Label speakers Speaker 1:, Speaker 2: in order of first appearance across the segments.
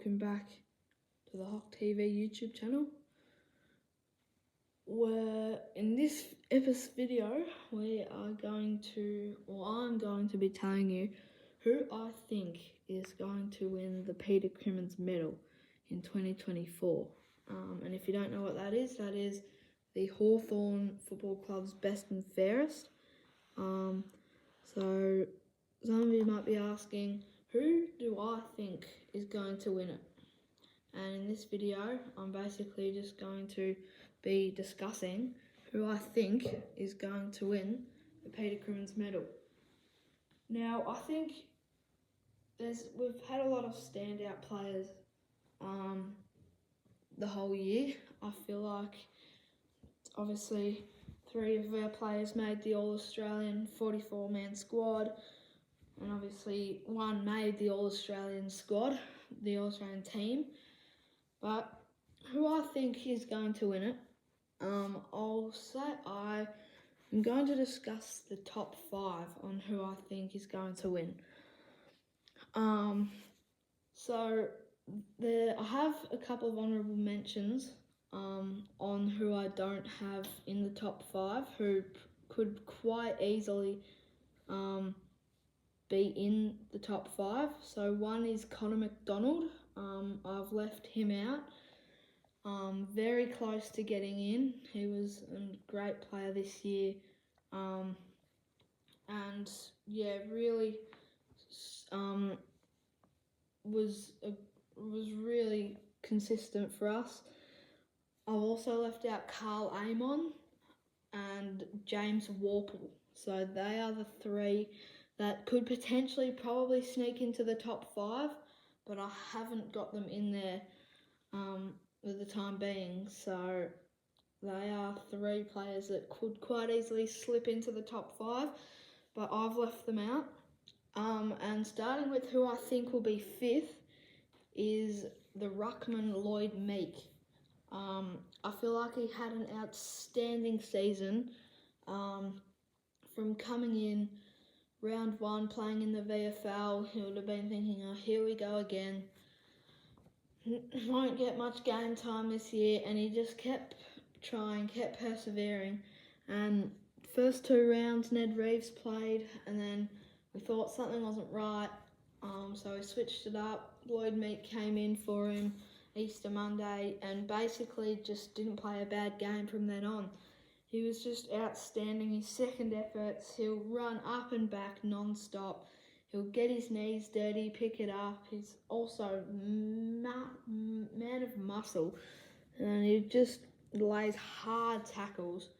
Speaker 1: welcome back to the Hawk TV YouTube channel. In this video, I'm going to be telling you who I think is going to win the Peter Crimmins medal in 2024. And if you don't know what that is the Hawthorn Football Club's best and fairest. So some of you might be asking, who do I think is going to win it? And in this video, I'm basically just going to be discussing who I think is going to win the Peter Crimmins medal. Now, I think we've had a lot of standout players the whole year. I feel like obviously 3 of our players made the All-Australian 44-man squad, and obviously 1 made the All-Australian squad, the All-Australian team. But who I think is going to win it, I'm going to discuss the top 5 on who I think is going to win. I have a couple of honourable mentions on who I don't have in the top 5, who could quite easily be in the top 5. So one is Connor McDonald. I've left him out. Very close to getting in. He was a great player this year. And yeah, really was really consistent for us. I've also left out Carl Amon and James Warple. So they are the 3 that could potentially probably sneak into the top 5, but I haven't got them in there for the time being. So they are 3 players that could quite easily slip into the top 5, but I've left them out. And starting with who I think will be 5th is the ruckman Lloyd Meek. I feel like he had an outstanding season from coming in round 1, playing in the VFL. He would have been thinking, oh, here we go again. Won't get much game time this year, and he just kept trying, kept persevering. And first 2 rounds Ned Reeves played, and then we thought something wasn't right, so we switched it up. Lloyd Meek came in for him Easter Monday and basically just didn't play a bad game from then on. He was just outstanding. His second efforts, he'll run up and back non-stop. He'll get his knees dirty, pick it up. He's also man of muscle, and he just lays hard tackles.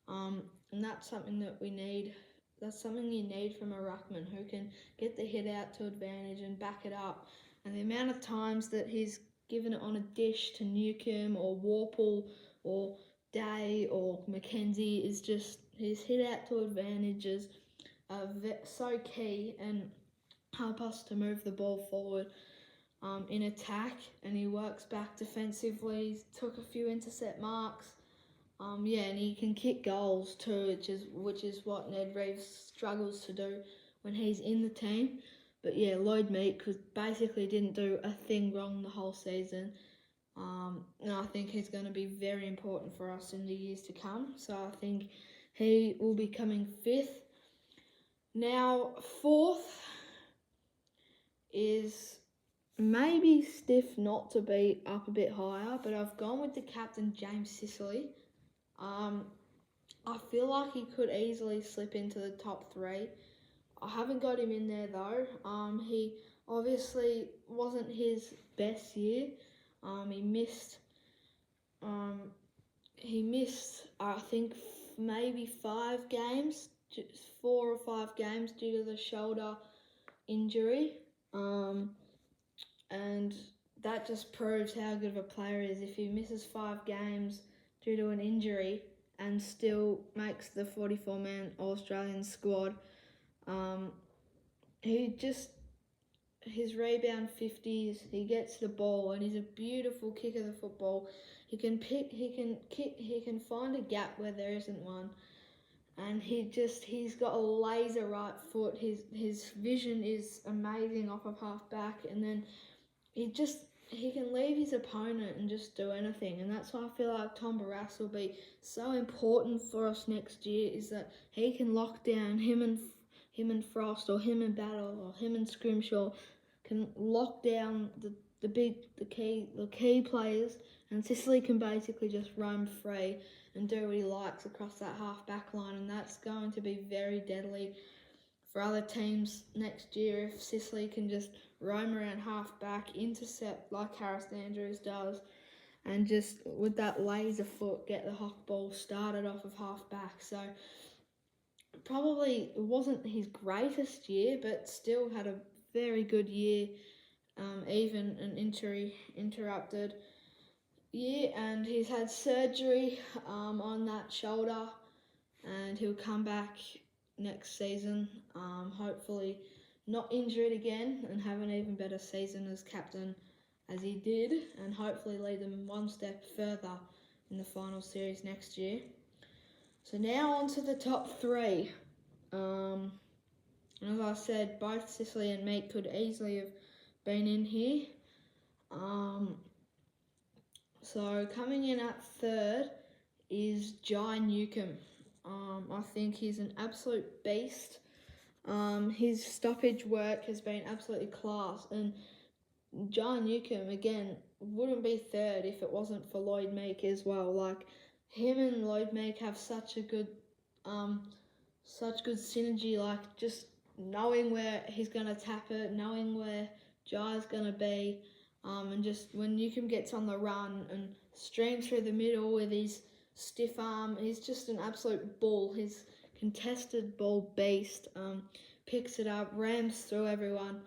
Speaker 1: And that's something that we need. That's something you need from a ruckman who can get the hit out to advantage and back it up. And the amount of times that he's given it on a dish to Newcomb or Warple or Day or Mackenzie is just, his hit out to advantages are so key and help us to move the ball forward in attack. And he works back defensively. He's took a few intercept marks. And he can kick goals too, which is what Ned Reeves struggles to do when he's in the team. But yeah, Lloyd Meek basically didn't do a thing wrong the whole season. And I think he's going to be very important for us in the years to come. So I think he will be coming 5th. Now, 4th is maybe stiff not to be up a bit higher, but I've gone with the captain, James Sicily. I feel like he could easily slip into the top 3. I haven't got him in there though. He obviously wasn't his best year. He missed I think maybe 5 games, 4 or 5 games due to the shoulder injury. And that just proves how good of a player he is. If he misses 5 games due to an injury and still makes the 44-man All-Australian squad, his rebound 50s, he gets the ball and he's a beautiful kicker of the football. He can find a gap where there isn't one. And he's got a laser right foot. His vision is amazing off of half back, and then he just he can leave his opponent and just do anything, and that's why I feel like Tom Barras will be so important for us next year. Is that he can lock down him and Frost, or him and Battle, or him and Scrimshaw, can lock down the key players, and Sicily can basically just roam free and do what he likes across that half back line, and that's going to be very deadly for other teams next year if Sicily can just roam around half back, intercept like Harris Andrews does, and just with that laser foot get the hawk ball started off of half back. So probably it wasn't his greatest year, but still had a very good year, even an injury interrupted year, and he's had surgery on that shoulder, and he'll come back next season, hopefully not injured again, and have an even better season as captain as he did, and hopefully lead them one step further in the final series next year. So now on to the top three. As I said, both Sicily and Meek could easily have been in here. So coming in at third is Jai Newcomb. I think he's an absolute beast. His stoppage work has been absolutely class, and Jai Newcomb again wouldn't be third if it wasn't for Lloyd Meek as well. Like him and Lloyd Meek have such good synergy. Like just knowing where he's gonna tap it, knowing where Jai's gonna be, and just when Newcomb gets on the run and streams through the middle with his stiff arm, he's just an absolute bull. He's contested ball beast. Picks it up, rams through everyone.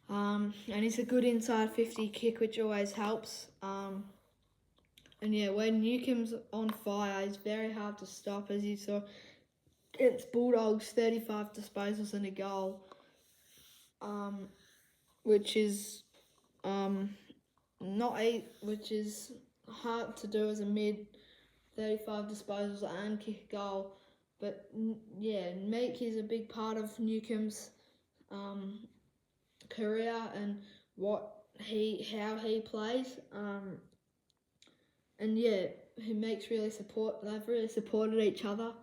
Speaker 1: And he's a good inside 50 kick, which always helps. And yeah, when Newcomb's on fire, he's very hard to stop, as you saw against Bulldogs, 35 disposals and a goal, which is which is hard to do as a mid, 35 disposals and kick a goal. But yeah, Meek is a big part of Newcomb's career and how he plays. And yeah, they've really supported each other.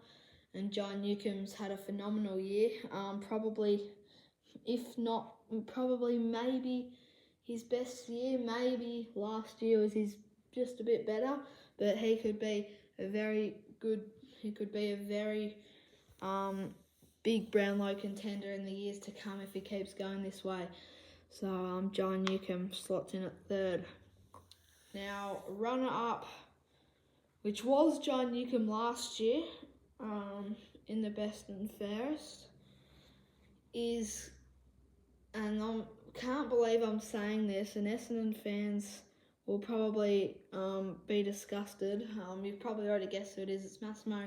Speaker 1: And John Newcomb's had a phenomenal year. Probably maybe his best year. Maybe last year was just a bit better, but he could be a very big Brownlow contender in the years to come if he keeps going this way. So John Newcomb slots in at third. Now runner up, which was John Newcomb last year, in the best and fairest, is, and I can't believe I'm saying this, and Essendon fans will probably be disgusted. You've probably already guessed who it is. It's Massimo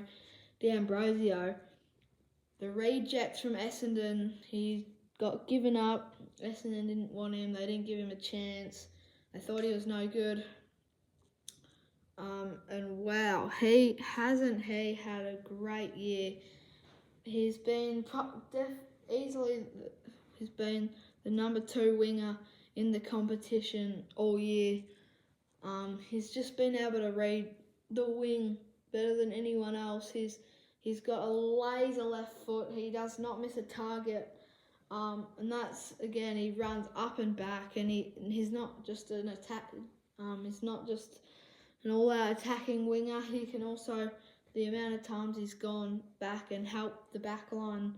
Speaker 1: D'Ambrosio. The reject from Essendon, he got given up. Essendon didn't want him. They didn't give him a chance. They thought he was no good. And wow, he had a great year. He's been he's been the number 2 winger in the competition all year. He's just been able to read the wing better than anyone else. He's got a laser left foot. He does not miss a target. And that's, again, he runs up and back, and he's not just an attack. He's not just an all-out attacking winger. He can also, the amount of times he's gone back and helped the back line,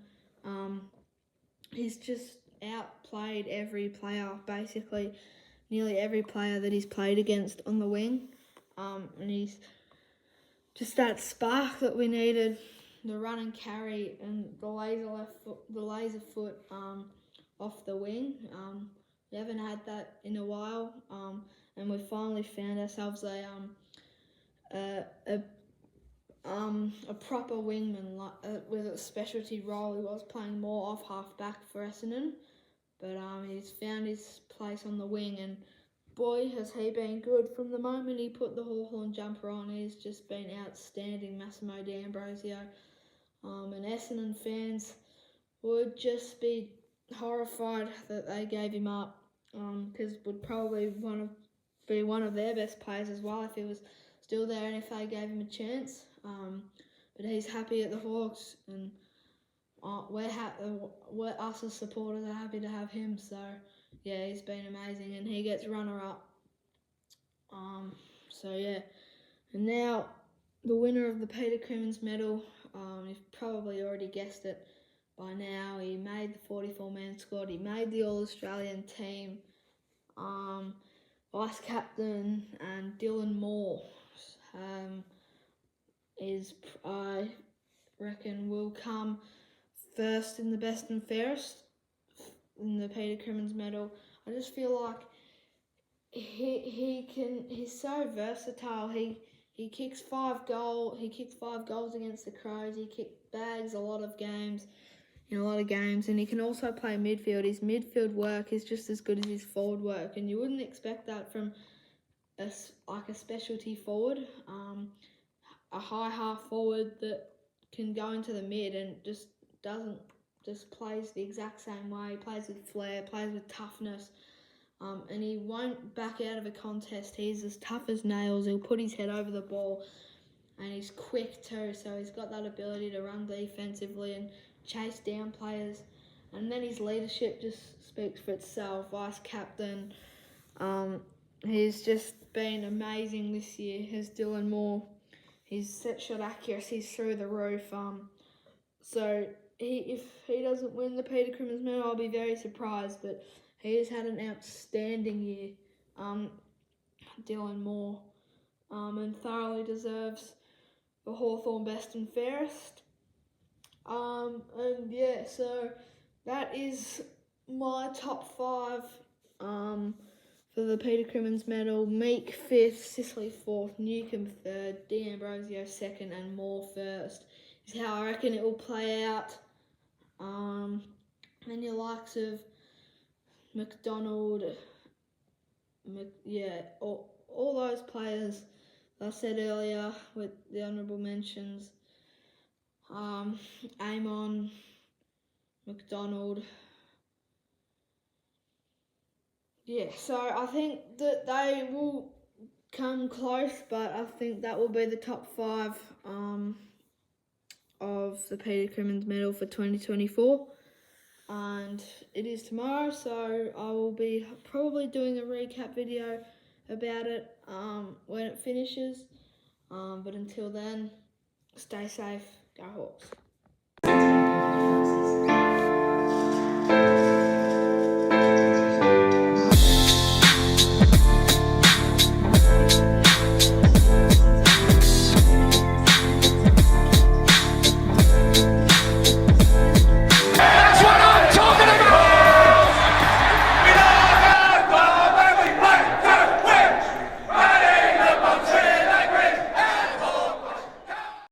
Speaker 1: he's just outplayed every player, basically nearly every player that he's played against on the wing. And he's just that spark that we needed, the run and carry and the laser foot off the wing. We haven't had that in a while, and we finally found ourselves a proper wingman with a specialty role. He was playing more off half back for Essendon, but he's found his place on the wing, and boy has he been good from the moment he put the Hawthorn jumper on. He's just been outstanding, Massimo D'Ambrosio. And Essendon fans would just be horrified that they gave him up. because would probably be one of their best players as well if he was still there and if they gave him a chance. But he's happy at the Hawks, and we're us as supporters are happy to have him. So yeah, he's been amazing, and he gets runner-up. So yeah, and now the winner of the Peter Crimmins medal. You've probably already guessed it by now. He made the 44-man squad. He made the All-Australian team. Vice captain and Dylan Moore is, I reckon, will come first in the best and fairest in the Peter Crimmins medal. I just feel like he's so versatile. He kicks 5 goals against the Crows. He bags a lot of games, and he can also play midfield. His midfield work is just as good as his forward work, and you wouldn't expect that from a specialty forward, a high half forward that can go into the mid and just plays the exact same way. He plays with flair, plays with toughness. And he won't back out of a contest. He's as tough as nails. He'll put his head over the ball, and he's quick too. So he's got that ability to run defensively and chase down players. And then his leadership just speaks for itself. Vice captain. He's just been amazing this year. Has Dylan Moore. His set shot accuracy is through the roof. So if he doesn't win the Peter Crimmins medal, I'll be very surprised. But he has had an outstanding year, Dylan Moore, and thoroughly deserves the Hawthorn best and fairest. And yeah, so that is my top 5 for the Peter Crimmins medal. Meek 5th, Sicily 4th, Newcombe 3rd, D'Ambrosio 2nd, and Moore 1st. Is how I reckon it will play out. And your likes of McDonald, all those players that I said earlier with the honourable mentions. Amon, McDonald. Yeah, so I think that they will come close, but I think that will be the top 5 of the Peter Crimmins medal for 2024. And it is tomorrow, so I will be probably doing a recap video about it when it finishes. But until then, stay safe, go Hawks.